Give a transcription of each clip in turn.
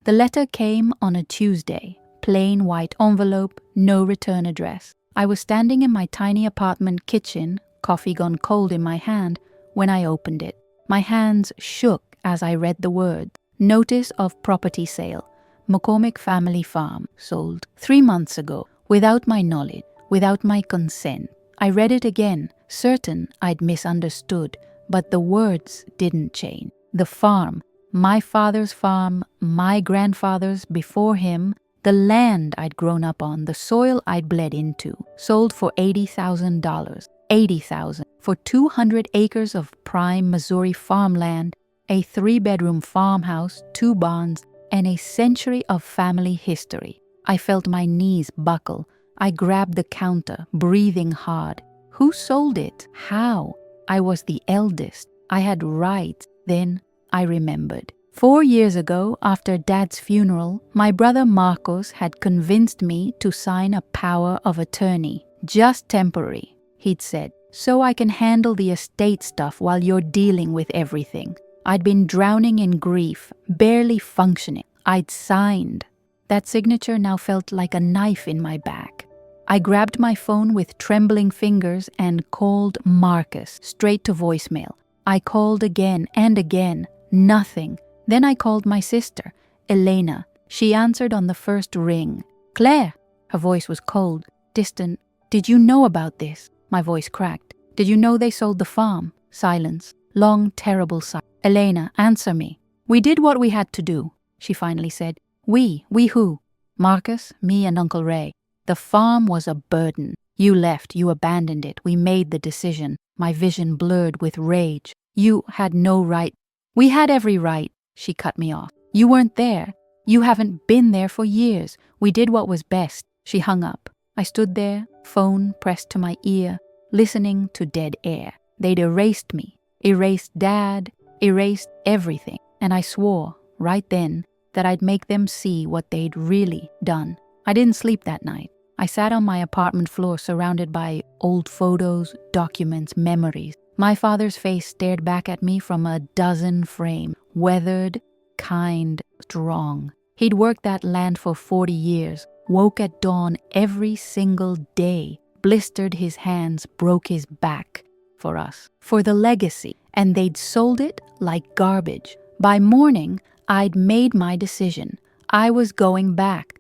The letter came on a Tuesday. Plain white envelope, no return address. I was standing in my tiny apartment kitchen, coffee gone cold in my hand, when I opened it. My hands shook as I read the words. Notice of property sale. McCormick Family Farm, sold 3 months ago, without my knowledge, without my consent. I read it again, certain I'd misunderstood, but the words didn't change. The farm, my father's farm, my grandfather's before him, the land I'd grown up on, the soil I'd bled into, sold for $80,000. $80,000 for 200 acres of prime Missouri farmland, a 3-bedroom farmhouse, 2 barns, and a century of family history. I felt my knees buckle. I grabbed the counter, breathing hard. Who sold it? How? I was the eldest. I had rights. Then I remembered. 4 years ago, after Dad's funeral, my brother Marcos had convinced me to sign a power of attorney. Just temporary, he'd said, so I can handle the estate stuff while you're dealing with everything. I'd been drowning in grief, barely functioning. I'd signed. That signature now felt like a knife in my back. I grabbed my phone with trembling fingers and called Marcus straight to voicemail. I called again and again. Nothing. Then I called my sister, Elena. She answered on the first ring. Claire. Her voice was cold, distant. Did you know about this? My voice cracked. Did you know they sold the farm? Silence. Long, terrible silence. Elena, answer me. We did what we had to do, she finally said. We who? Marcus, me and Uncle Ray. The farm was a burden. You left, you abandoned it. We made the decision. My vision blurred with rage. You had no right. We had every right, she cut me off. You weren't there. You haven't been there for years. We did what was best. She hung up. I stood there, phone pressed to my ear, listening to dead air. They'd erased me, erased Dad, erased everything. And I swore, right then, that I'd make them see what they'd really done. I didn't sleep that night. I sat on my apartment floor surrounded by old photos, documents, memories. My father's face stared back at me from a dozen frames, weathered, kind, strong. He'd worked that land for 40 years, woke at dawn every single day, blistered his hands, broke his back for us, for the legacy, and they'd sold it like garbage. By morning, I'd made my decision. I was going back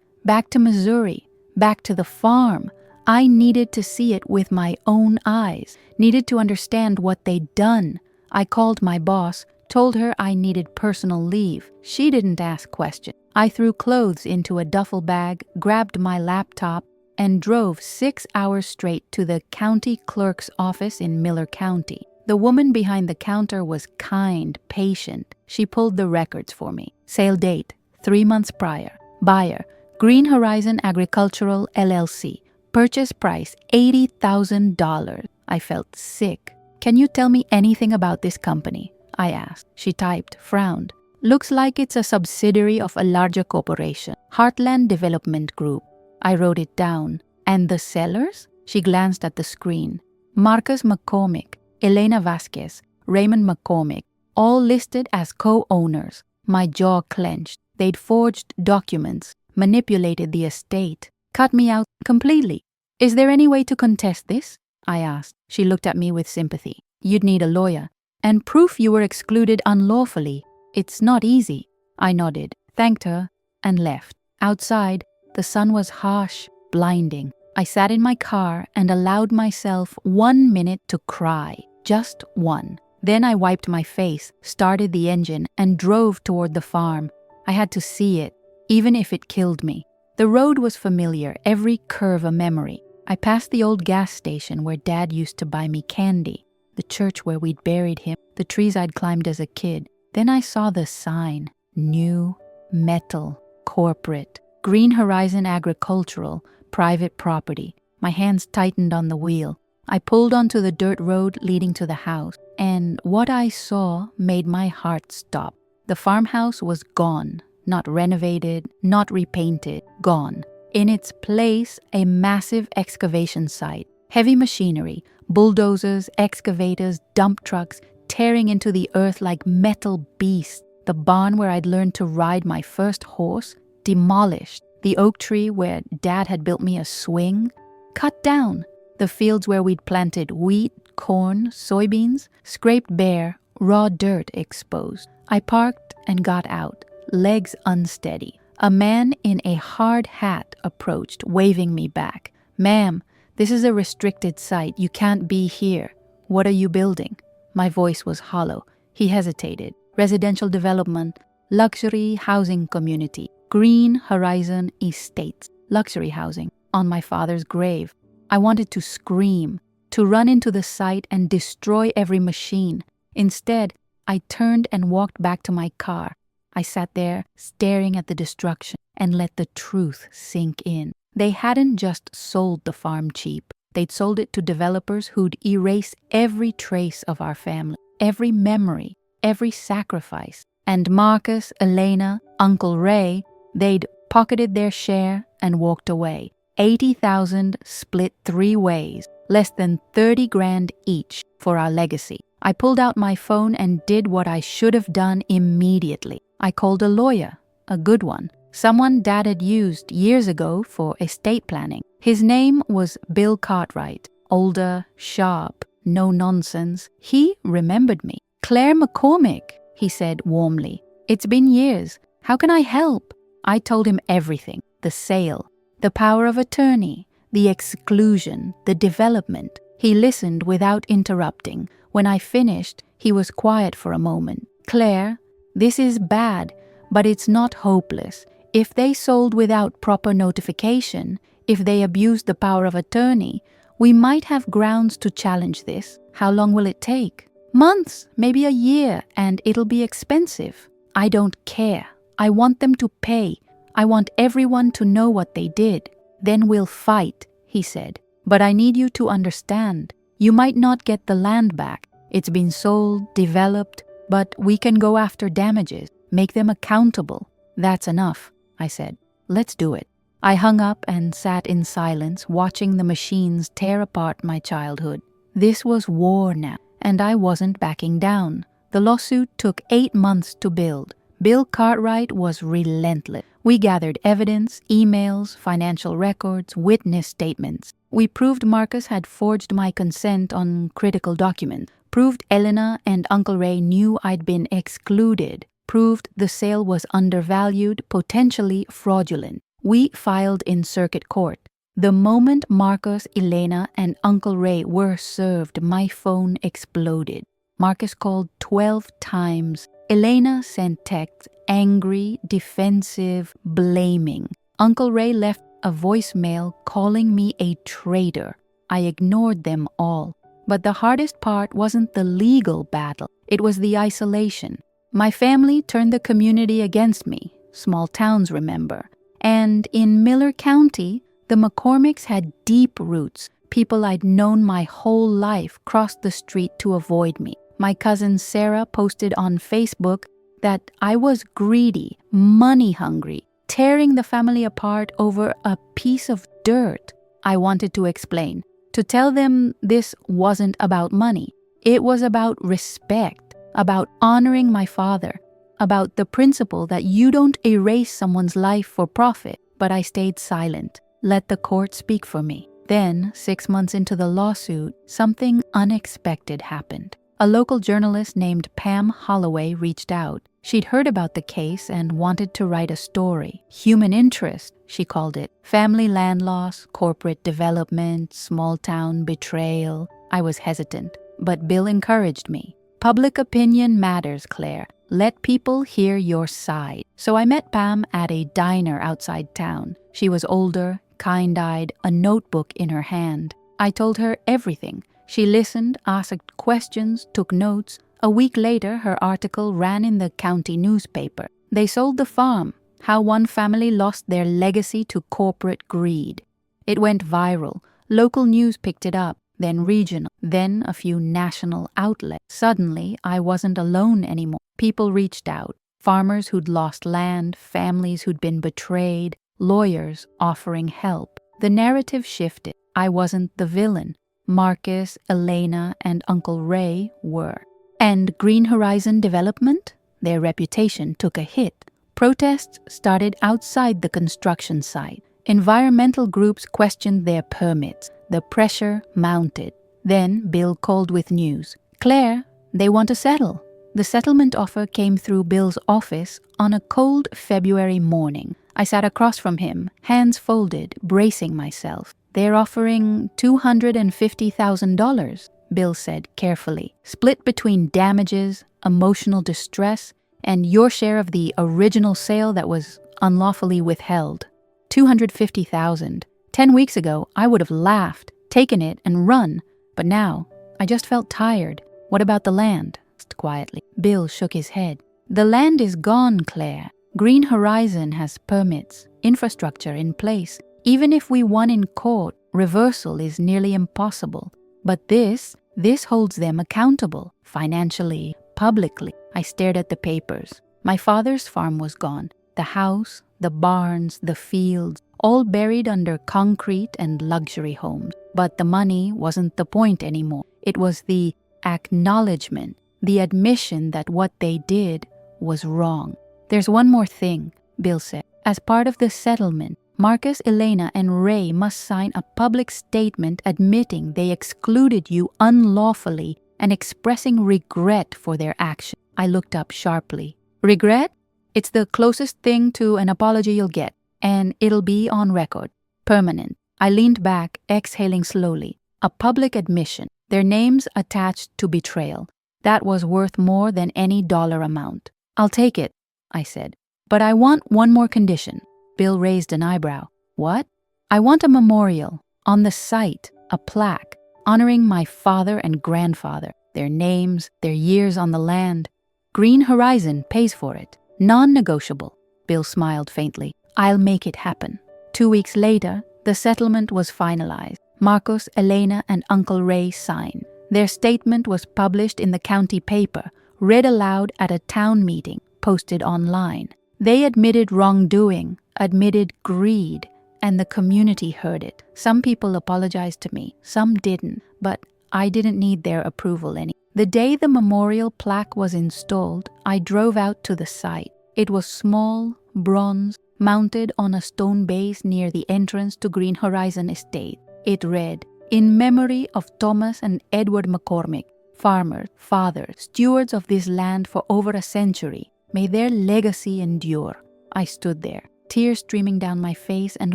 to Missouri, back to the farm. I needed to see it with my own eyes, needed to understand what they'd done. I called my boss, told her I needed personal leave. She didn't ask questions. I threw clothes into a duffel bag, grabbed my laptop, and drove 6 hours straight to the county clerk's office in Miller County. The woman behind the counter was kind, patient. She pulled the records for me. Sale date, 3 months prior. Buyer, Green Horizon Agricultural LLC. Purchase price, $80,000. I felt sick. Can you tell me anything about this company? I asked. She typed, frowned. Looks like it's a subsidiary of a larger corporation. Heartland Development Group. I wrote it down. And the sellers? She glanced at the screen. Marcus McCormick, Elena Vasquez, Raymond McCormick, all listed as co-owners. My jaw clenched. They'd forged documents, manipulated the estate, cut me out completely. Is there any way to contest this? I asked. She looked at me with sympathy. You'd need a lawyer. And proof you were excluded unlawfully. It's not easy. I nodded, thanked her, and left. Outside, the sun was harsh, blinding. I sat in my car and allowed myself 1 minute to cry. Just one. Then I wiped my face, started the engine, and drove toward the farm. I had to see it, even if it killed me. The road was familiar, every curve a memory. I passed the old gas station where Dad used to buy me candy, the church where we'd buried him, the trees I'd climbed as a kid. Then I saw the sign, new, metal, corporate, Green Horizon Agricultural, private property. My hands tightened on the wheel. I pulled onto the dirt road leading to the house, and what I saw made my heart stop. The farmhouse was gone, not renovated, not repainted, gone. In its place, a massive excavation site, heavy machinery, bulldozers, excavators, dump trucks, tearing into the earth like metal beasts. The barn where I'd learned to ride my first horse, demolished. The oak tree where Dad had built me a swing, cut down. The fields where we'd planted wheat, corn, soybeans, scraped bare, raw dirt exposed. I parked and got out, legs unsteady. A man in a hard hat approached, waving me back. "Ma'am, this is a restricted site. You can't be here. What are you building?" My voice was hollow. He hesitated. "Residential development, luxury housing community, Green Horizon Estates." Luxury housing on my father's grave. I wanted to scream, to run into the site and destroy every machine. Instead, I turned and walked back to my car. I sat there, staring at the destruction, and let the truth sink in. They hadn't just sold the farm cheap. They'd sold it to developers who'd erase every trace of our family, every memory, every sacrifice. And Marcus, Elena, Uncle Ray, they'd pocketed their share and walked away. 80,000 split 3 ways, less than 30 grand each for our legacy. I pulled out my phone and did what I should have done immediately. I called a lawyer, a good one, someone Dad had used years ago for estate planning. His name was Bill Cartwright, older, sharp, no nonsense. He remembered me. "Claire McCormick," he said warmly. "It's been years. How can I help?" I told him everything: the sale, the power of attorney, the exclusion, the development. He listened without interrupting. When I finished, he was quiet for a moment. "Claire, this is bad, but it's not hopeless. If they sold without proper notification, if they abused the power of attorney, we might have grounds to challenge this. How long will it take? Months, maybe a year, and it'll be expensive. I don't care. I want them to pay. I want everyone to know what they did. Then we'll fight," he said. "But I need you to understand. You might not get the land back. It's been sold, developed, but we can go after damages, make them accountable." "That's enough," I said. "Let's do it." I hung up and sat in silence, watching the machines tear apart my childhood. This was war now, and I wasn't backing down. The lawsuit took 8 months to build. Bill Cartwright was relentless. We gathered evidence, emails, financial records, witness statements. We proved Marcus had forged my consent on critical documents, proved Elena and Uncle Ray knew I'd been excluded, proved the sale was undervalued, potentially fraudulent. We filed in circuit court. The moment Marcus, Elena, and Uncle Ray were served, my phone exploded. Marcus called 12 times. Elena sent texts, angry, defensive, blaming. Uncle Ray left a voicemail calling me a traitor. I ignored them all. But the hardest part wasn't the legal battle. It was the isolation. My family turned the community against me. Small towns, remember. And in Miller County, the McCormicks had deep roots. People I'd known my whole life crossed the street to avoid me. My cousin Sarah posted on Facebook that I was greedy, money-hungry, tearing the family apart over a piece of dirt. I wanted to explain, to tell them this wasn't about money. It was about respect, about honoring my father, about the principle that you don't erase someone's life for profit. But I stayed silent, let the court speak for me. Then, 6 months into the lawsuit, something unexpected happened. A local journalist named Pam Holloway reached out. She'd heard about the case and wanted to write a story. Human interest, she called it. Family land loss, corporate development, small town betrayal. I was hesitant, but Bill encouraged me. "Public opinion matters, Claire. Let people hear your side." So I met Pam at a diner outside town. She was older, kind-eyed, a notebook in her hand. I told her everything. She listened, asked questions, took notes. A week later, her article ran in the county newspaper. They sold the farm, how one family lost their legacy to corporate greed. It went viral. Local news picked it up, then regional, then a few national outlets. Suddenly, I wasn't alone anymore. People reached out. Farmers who'd lost land, families who'd been betrayed, lawyers offering help. The narrative shifted. I wasn't the villain. Marcus, Elena, and Uncle Ray were. "And Green Horizon Development?" Their reputation took a hit. Protests started outside the construction site. Environmental groups questioned their permits. The pressure mounted. Then Bill called with news. "Claire, they want to settle." The settlement offer came through Bill's office on a cold February morning. I sat across from him, hands folded, bracing myself. "They're offering $250,000, Bill said carefully, "split between damages, emotional distress, and your share of the original sale that was unlawfully withheld." $250,000. 10 weeks ago, I would have laughed, taken it, and run. But now, I just felt tired. "What about the land?" Quietly. Bill shook his head. "The land is gone, Claire. Green Horizon has permits, infrastructure in place. Even if we won in court, reversal is nearly impossible. But this holds them accountable, financially, publicly." I stared at the papers. My father's farm was gone. The house, the barns, the fields, all buried under concrete and luxury homes. But the money wasn't the point anymore. It was the acknowledgement, the admission that what they did was wrong. "There's one more thing," Bill said. "As part of the settlement, Marcus, Elena, and Ray must sign a public statement admitting they excluded you unlawfully and expressing regret for their action." I looked up sharply. "Regret? It's the closest thing to an apology you'll get, and it'll be on record. Permanent." I leaned back, exhaling slowly. A public admission. Their names attached to betrayal. That was worth more than any dollar amount. "I'll take it," I said. "But I want one more condition." Bill raised an eyebrow. "What?" "I want a memorial. On the site, a plaque, honoring my father and grandfather, their names, their years on the land. Green Horizon pays for it. Non-negotiable." Bill smiled faintly. "I'll make it happen." 2 weeks later, the settlement was finalized. Marcos, Elena, and Uncle Ray signed. Their statement was published in the county paper, read aloud at a town meeting, posted online. They admitted wrongdoing, admitted greed, and the community heard it. Some people apologized to me, some didn't, but I didn't need their approval any. The day the memorial plaque was installed, I drove out to the site. It was small, bronze, mounted on a stone base near the entrance to Green Horizon Estate. It read, "In memory of Thomas and Edward McCormick, farmers, fathers, stewards of this land for over a century. May their legacy endure." I stood there, tears streaming down my face, and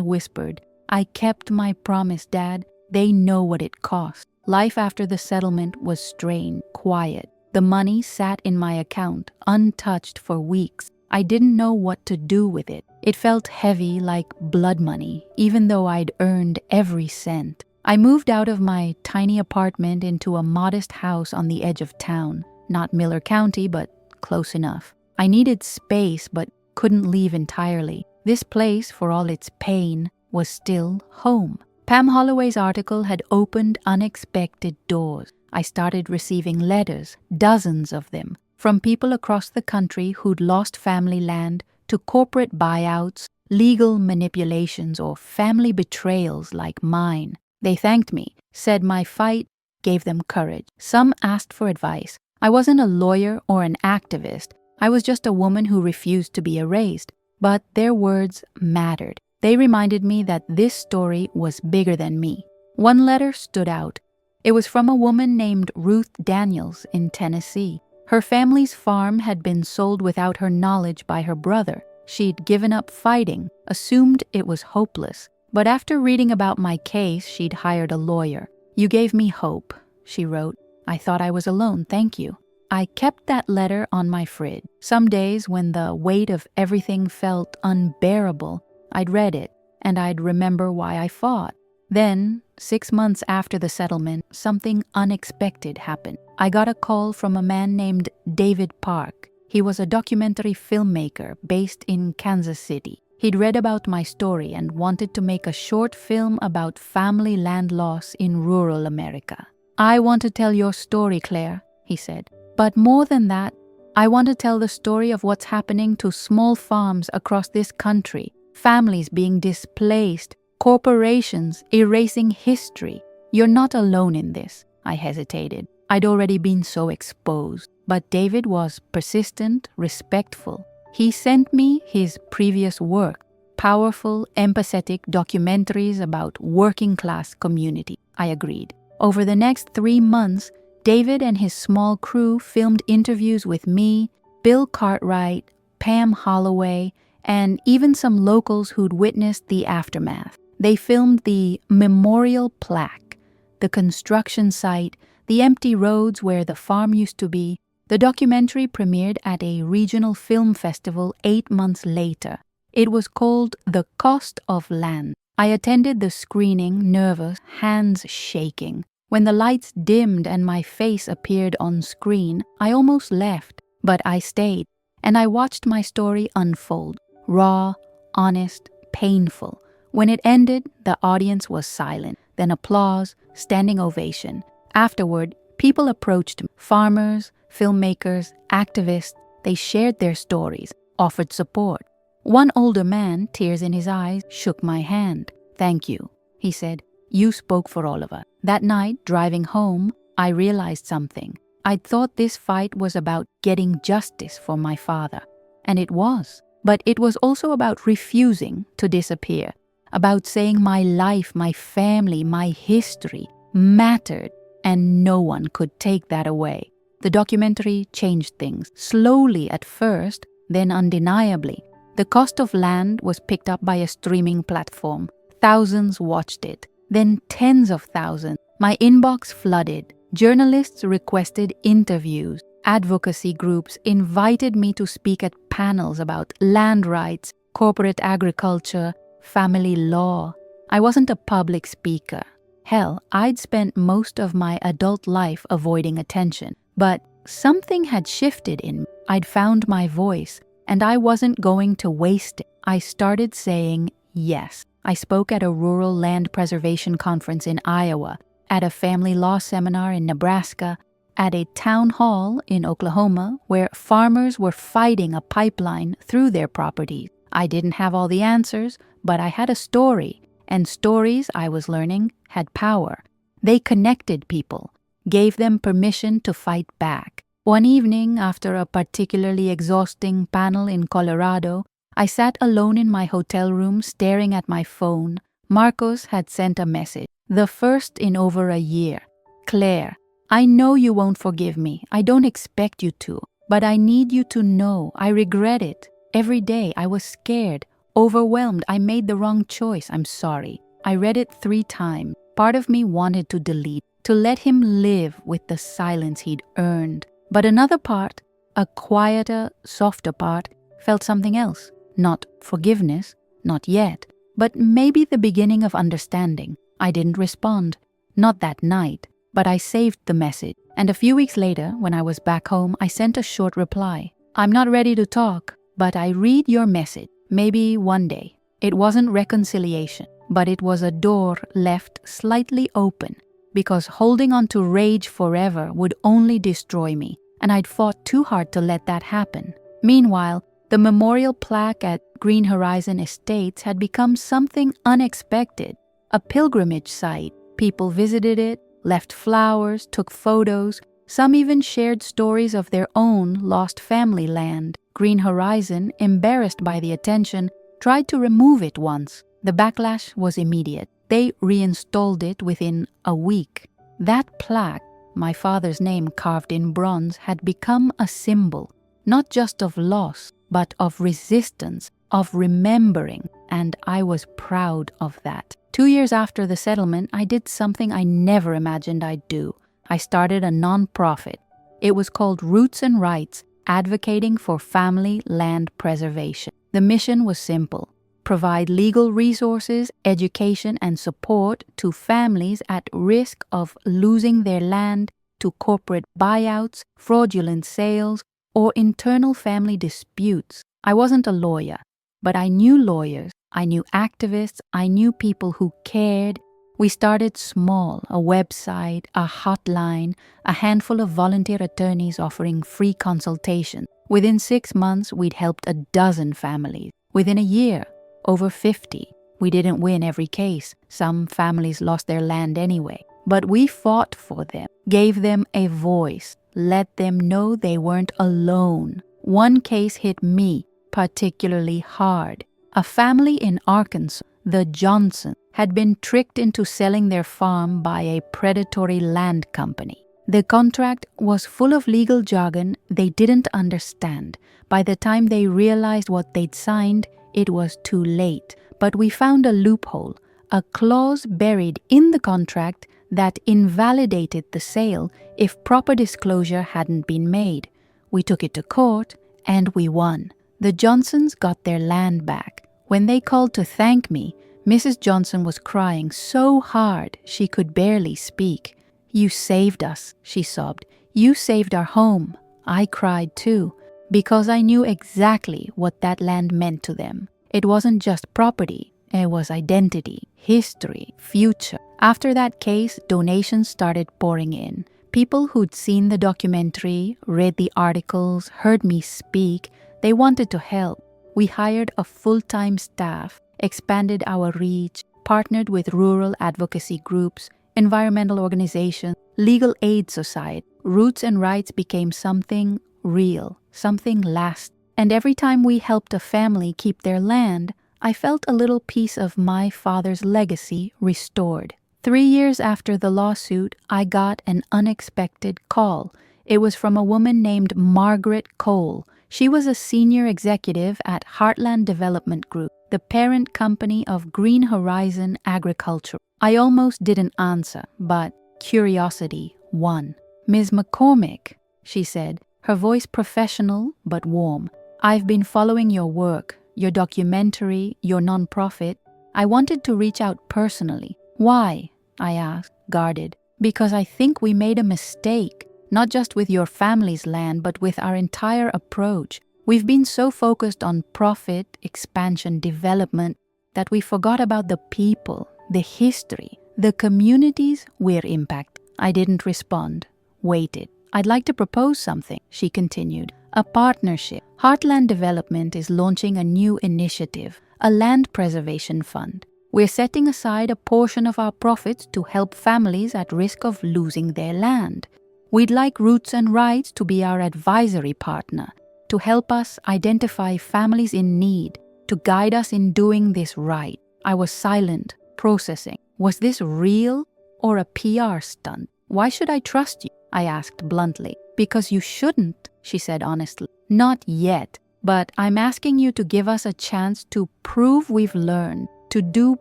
whispered, "I kept my promise, Dad. They know what it cost." Life after the settlement was strained, quiet. The money sat in my account, untouched for weeks. I didn't know what to do with it. It felt heavy, like blood money, even though I'd earned every cent. I moved out of my tiny apartment into a modest house on the edge of town. Not Miller County, but close enough. I needed space, but couldn't leave entirely. This place, for all its pain, was still home. Pam Holloway's article had opened unexpected doors. I started receiving letters, dozens of them, from people across the country who'd lost family land to corporate buyouts, legal manipulations, or family betrayals like mine. They thanked me, said my fight gave them courage. Some asked for advice. I wasn't a lawyer or an activist. I was just a woman who refused to be erased. But their words mattered. They reminded me that this story was bigger than me. One letter stood out. It was from a woman named Ruth Daniels in Tennessee. Her family's farm had been sold without her knowledge by her brother. She'd given up fighting, assumed it was hopeless. But after reading about my case, she'd hired a lawyer. "You gave me hope," she wrote. "I thought I was alone, thank you." I kept that letter on my fridge. Some days when the weight of everything felt unbearable, I'd read it, and I'd remember why I fought. Then, 6 months after the settlement, something unexpected happened. I got a call from a man named David Park. He was a documentary filmmaker based in Kansas City. He'd read about my story and wanted to make a short film about family land loss in rural America. "I want to tell your story, Claire," he said. "But more than that, I want to tell the story of what's happening to small farms across this country, families being displaced, corporations erasing history. You're not alone in this." I hesitated. I'd already been so exposed. But David was persistent, respectful. He sent me his previous work, powerful, empathetic documentaries about working-class community. I agreed. Over the next 3 months, David and his small crew filmed interviews with me, Bill Cartwright, Pam Holloway, and even some locals who'd witnessed the aftermath. They filmed the memorial plaque, the construction site, the empty roads where the farm used to be. The documentary premiered at a regional film festival 8 months later. It was called The Cost of Land. I attended the screening, nervous, hands shaking. When the lights dimmed and my face appeared on screen, I almost left, but I stayed, and I watched my story unfold. Raw, honest, painful. When it ended, the audience was silent. Then applause, standing ovation. Afterward, people approached me. Farmers, filmmakers, activists. They shared their stories, offered support. One older man, tears in his eyes, shook my hand. "Thank you," he said. "You spoke for all of us." That night, driving home, I realized something. I'd thought this fight was about getting justice for my father. And it was. But it was also about refusing to disappear. About saying my life, my family, my history mattered, and no one could take that away. The documentary changed things. Slowly at first, then undeniably. The Cost of Land was picked up by a streaming platform. Thousands watched it. Then tens of thousands. My inbox flooded. Journalists requested interviews. Advocacy groups invited me to speak at panels about land rights, corporate agriculture, family law. I wasn't a public speaker. Hell, I'd spent most of my adult life avoiding attention. But something had shifted in me. I'd found my voice, and I wasn't going to waste it. I started saying yes. I spoke at a rural land preservation conference in Iowa, at a family law seminar in Nebraska, at a town hall in Oklahoma where farmers were fighting a pipeline through their properties. I didn't have all the answers, but I had a story, and stories, I was learning, had power. They connected people, gave them permission to fight back. One evening, after a particularly exhausting panel in Colorado, I sat alone in my hotel room staring at my phone. Marcos had sent a message, the first in over a year. "Claire, I know you won't forgive me. I don't expect you to. But I need you to know I regret it. Every day I was scared, overwhelmed. I made the wrong choice. I'm sorry." I read it 3 times. Part of me wanted to delete, to let him live with the silence he'd earned. But another part, a quieter, softer part, felt something else. Not forgiveness, not yet, but maybe the beginning of understanding. I didn't respond. Not that night. But I saved the message, and a few weeks later, when I was back home, I sent a short reply. "I'm not ready to talk, but I read your message. Maybe one day." It wasn't reconciliation, but it was a door left slightly open, because holding on to rage forever would only destroy me, and I'd fought too hard to let that happen. Meanwhile, the memorial plaque at Green Horizon Estates had become something unexpected, a pilgrimage site. People visited it, left flowers, took photos. Some even shared stories of their own lost family land. Green Horizon, embarrassed by the attention, tried to remove it once. The backlash was immediate. They reinstalled it within a week. That plaque, my father's name carved in bronze, had become a symbol, not just of loss, but of resistance, of remembering, and I was proud of that. 2 years after the settlement, I did something I never imagined I'd do. I started a non-profit. It was called Roots and Rights, advocating for family land preservation. The mission was simple: provide legal resources, education, and support to families at risk of losing their land to corporate buyouts, fraudulent sales, or internal family disputes. I wasn't a lawyer, but I knew lawyers. I knew activists, I knew people who cared. We started small, a website, a hotline, a handful of volunteer attorneys offering free consultation. Within 6 months, we'd helped a dozen families. Within a year, over 50. We didn't win every case. Some families lost their land anyway. But we fought for them, gave them a voice, let them know they weren't alone. One case hit me particularly hard. A family in Arkansas, the Johnsons, had been tricked into selling their farm by a predatory land company. The contract was full of legal jargon they didn't understand. By the time they realized what they'd signed, it was too late. But we found a loophole, a clause buried in the contract that invalidated the sale if proper disclosure hadn't been made. We took it to court, and we won. The Johnsons got their land back. When they called to thank me, Mrs. Johnson was crying so hard she could barely speak. "You saved us," she sobbed. "You saved our home." I cried too, because I knew exactly what that land meant to them. It wasn't just property, it was identity, history, future. After that case, donations started pouring in. People who'd seen the documentary, read the articles, heard me speak, they wanted to help. We hired a full-time staff, expanded our reach, partnered with rural advocacy groups, environmental organizations, legal aid society. Roots and rights became something real, something lasting. And every time we helped a family keep their land, I felt a little piece of my father's legacy restored. 3 years after the lawsuit, I got an unexpected call. It was from a woman named Margaret Cole. She was a senior executive at Heartland Development Group, the parent company of Green Horizon Agriculture. I almost didn't answer, but curiosity won. "Ms. McCormick," she said, her voice professional but warm. "I've been following your work, your documentary, your nonprofit. I wanted to reach out personally." "Why?" I asked, guarded. "Because I think we made a mistake, not just with your family's land, but with our entire approach. We've been so focused on profit, expansion, development, that we forgot about the people, the history, the communities we're impacting." I didn't respond, waited. "I'd like to propose something," she continued. "A partnership. Heartland Development is launching a new initiative, a land preservation fund. We're setting aside a portion of our profits to help families at risk of losing their land. We'd like Roots and Rights to be our advisory partner, to help us identify families in need, to guide us in doing this right." I was silent, processing. Was this real or a PR stunt? "Why should I trust you?" I asked bluntly. "Because you shouldn't," she said honestly. "Not yet, but I'm asking you to give us a chance to prove we've learned, to do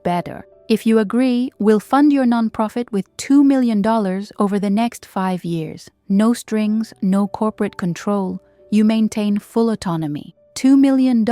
better. If you agree, we'll fund your nonprofit with $2 million over the next 5 years. No strings, no corporate control. You maintain full autonomy." $2 million.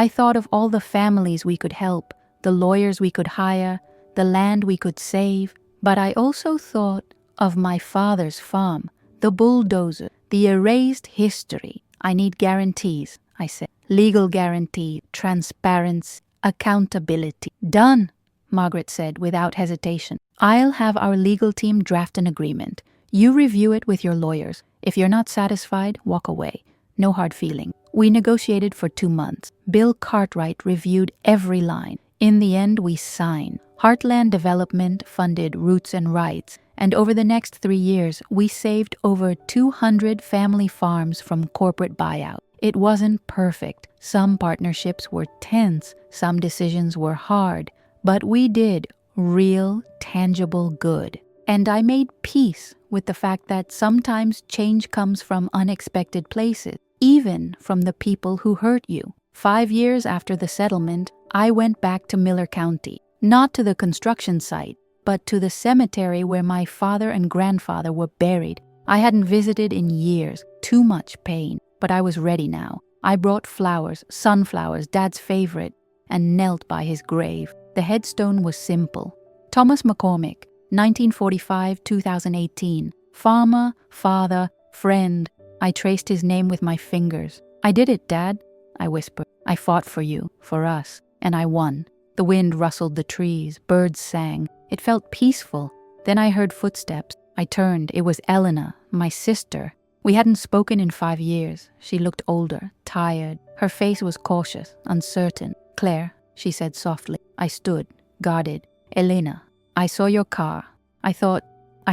I thought of all the families we could help, the lawyers we could hire, the land we could save, but I also thought of my father's farm, the bulldozer, the erased history. "I need guarantees," I said. "Legal guarantee, transparency, accountability." "Done," Margaret said without hesitation. "I'll have our legal team draft an agreement. You review it with your lawyers. If you're not satisfied, walk away. No hard feeling." We negotiated for 2 months. Bill Cartwright reviewed every line. In the end, we signed. Heartland Development funded Roots and Rights, and over the next 3 years, we saved over 200 family farms from corporate buyout. It wasn't perfect. Some partnerships were tense, some decisions were hard, but we did real, tangible good. And I made peace with the fact that sometimes change comes from unexpected places, even from the people who hurt you. 5 years after the settlement, I went back to Miller County, not to the construction site, but to the cemetery where my father and grandfather were buried. I hadn't visited in years, too much pain, but I was ready now. I brought flowers, sunflowers, Dad's favorite, and knelt by his grave. The headstone was simple. Thomas McCormick, 1945-2018. Farmer, father, friend. I traced his name with my fingers. "I did it, Dad," I whispered. "I fought for you, for us, and I won." The wind rustled the trees, birds sang. It felt peaceful. Then I heard footsteps. I turned. It was Elena, my sister. We hadn't spoken in 5 years. She looked older, tired. Her face was cautious, uncertain. "Claire," she said softly. I stood, guarded. "Elena, I saw your car. I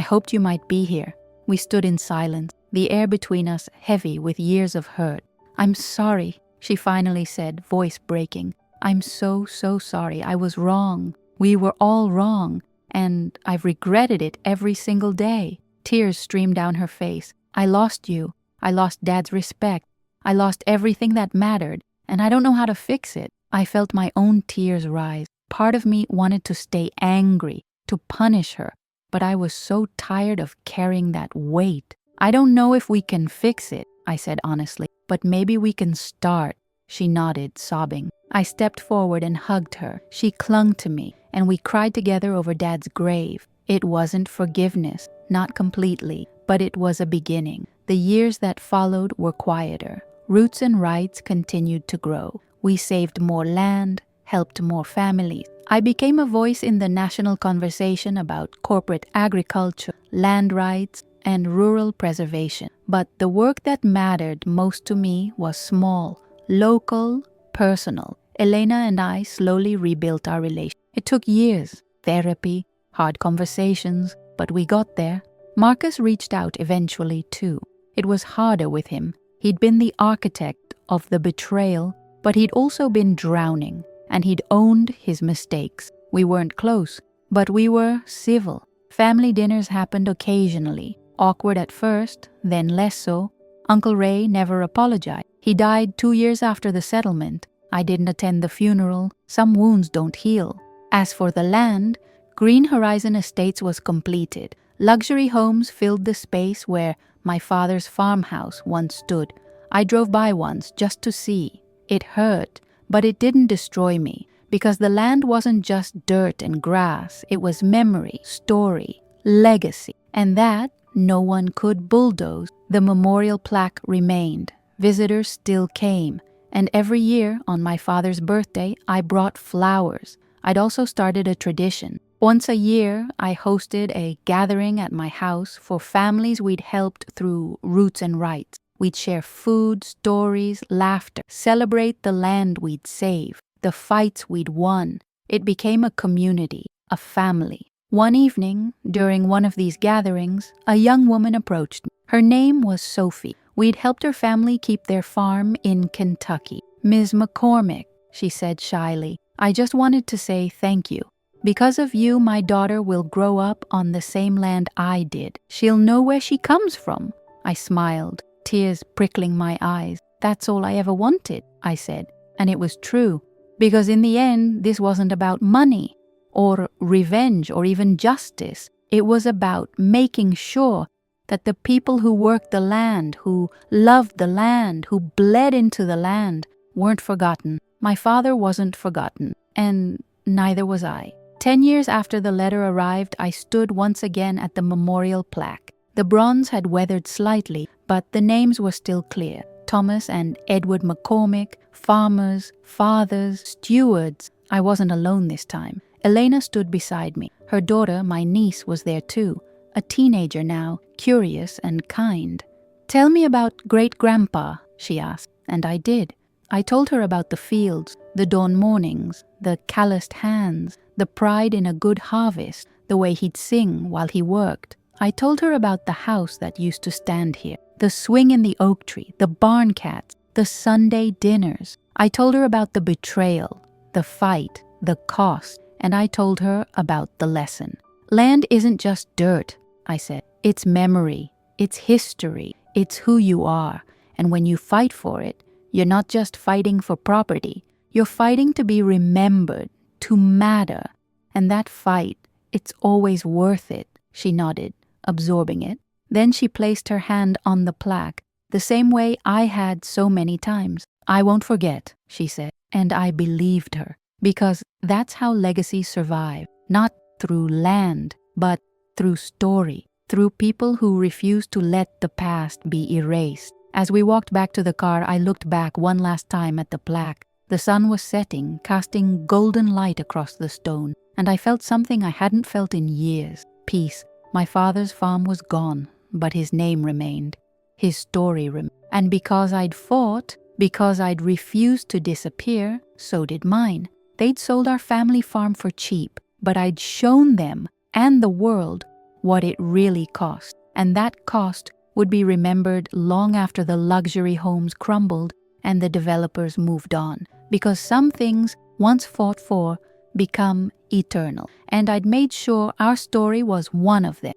hoped you might be here." We stood in silence. the air between us heavy with years of hurt. "I'm sorry," she finally said, voice breaking. "I'm so sorry. I was wrong. We were all wrong. And I've regretted it every single day." Tears streamed down her face. "I lost you. I lost Dad's respect. I lost everything that mattered, and I don't know how to fix it." I felt my own tears rise. Part of me wanted to stay angry, to punish her, but I was so tired of carrying that weight. "I don't know if we can fix it," I said honestly, "but maybe we can start." She nodded, sobbing. I stepped forward and hugged her. She clung to me, and we cried together over Dad's grave. It wasn't forgiveness, not completely, but it was a beginning. The years that followed were quieter. Roots and rights continued to grow. We saved more land, helped more families. I became a voice in the national conversation about corporate agriculture, land rights, and rural preservation. But the work that mattered most to me was small, local, personal. Elena and I slowly rebuilt our relationship. It took years, therapy, hard conversations, but we got there. Marcus reached out eventually too. It was harder with him. He'd been the architect of the betrayal, but he'd also been drowning, and he'd owned his mistakes. We weren't close, but we were civil. Family dinners happened occasionally, awkward at first, then less so. Uncle Ray never apologized. He died 2 years after the settlement. I didn't attend the funeral. Some wounds don't heal. As for the land, Green Horizon Estates was completed. Luxury homes filled the space where my father's farmhouse once stood. I drove by once just to see. It hurt, but it didn't destroy me, because the land wasn't just dirt and grass. It was memory, story, legacy, and that no one could bulldoze. The memorial plaque remained. Visitors still came, and every year on my father's birthday, I brought flowers. I'd also started a tradition. Once a year, I hosted a gathering at my house for families we'd helped through Roots and Rights. We'd share food, stories, laughter, celebrate the land we'd saved, the fights we'd won. It became a community, a family. One evening, during one of these gatherings, a young woman approached me. Her name was Sophie. We'd helped her family keep their farm in Kentucky. "Ms. McCormick," she said shyly, "I just wanted to say thank you. Because of you, my daughter will grow up on the same land I did. She'll know where she comes from." I smiled, tears prickling my eyes. "That's all I ever wanted," I said. And it was true, because in the end, this wasn't about money or revenge or even justice. It was about making sure that the people who worked the land, who loved the land, who bled into the land, weren't forgotten. My father wasn't forgotten, and neither was I. 10 years after the letter arrived, I stood once again at the memorial plaque. The bronze had weathered slightly, but the names were still clear. Thomas and Edward McCormick, farmers, fathers, stewards. I wasn't alone this time. Elena stood beside me. Her daughter, my niece, was there too. A teenager now, curious and kind. "Tell me about great-grandpa," she asked, and I did. I told her about the fields, the dawn mornings, the calloused hands, the pride in a good harvest, the way he'd sing while he worked. I told her about the house that used to stand here, the swing in the oak tree, the barn cats, the Sunday dinners. I told her about the betrayal, the fight, the cost, and I told her about the lesson. "Land isn't just dirt," I said. "It's memory, it's history, it's who you are. And when you fight for it, you're not just fighting for property. You're fighting to be remembered, to matter. And that fight, it's always worth it." She nodded, absorbing it. Then she placed her hand on the plaque, the same way I had so many times. "I won't forget," she said, and I believed her, because that's how legacies survive, not through land, but through story, through people who refuse to let the past be erased. As we walked back to the car, I looked back one last time at the plaque. The sun was setting, casting golden light across the stone, and I felt something I hadn't felt in years. Peace. My father's farm was gone, but his name remained. His story remained. And because I'd fought, because I'd refused to disappear, so did mine. They'd sold our family farm for cheap, but I'd shown them and the world what it really cost. And that cost would be remembered long after the luxury homes crumbled and the developers moved on, because some things, once fought for, become eternal. And I'd made sure our story was one of them.